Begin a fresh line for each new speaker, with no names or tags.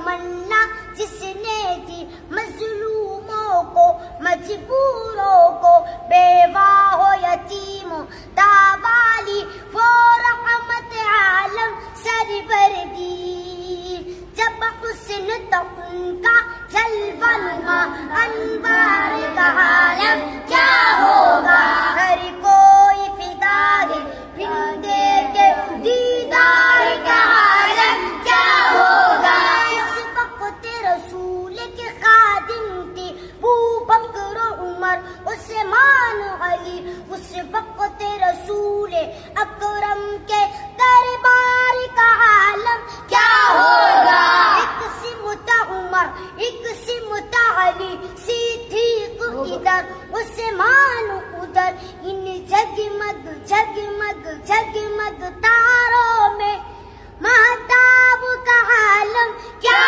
تمنا جس نے دی مظلوموں کو، مجبوروں کو، بیوہ ہو یتیم تابالی، وہ رحمت عالم سربردی۔ جب حسن تو ان کا جلوہ نما، انوار کا عالم کیا ہوگا، ہر کوئی فدا ہے بندے کے دیدار کا عالم کیا ہوگا۔ اس وقت رسول کے خادم تھی ابوبکر و عمر، عثمان و علی، اس وقت رسول اکرم کے دربار کا عالم کیا ہوگا۔ ایک سمت عمر، ایک سمت علی، صدیق ادھر، عثمان ادھر، ان جگمگ جگمگ جگمگ تاروں میں مہتاب کا عالم کیا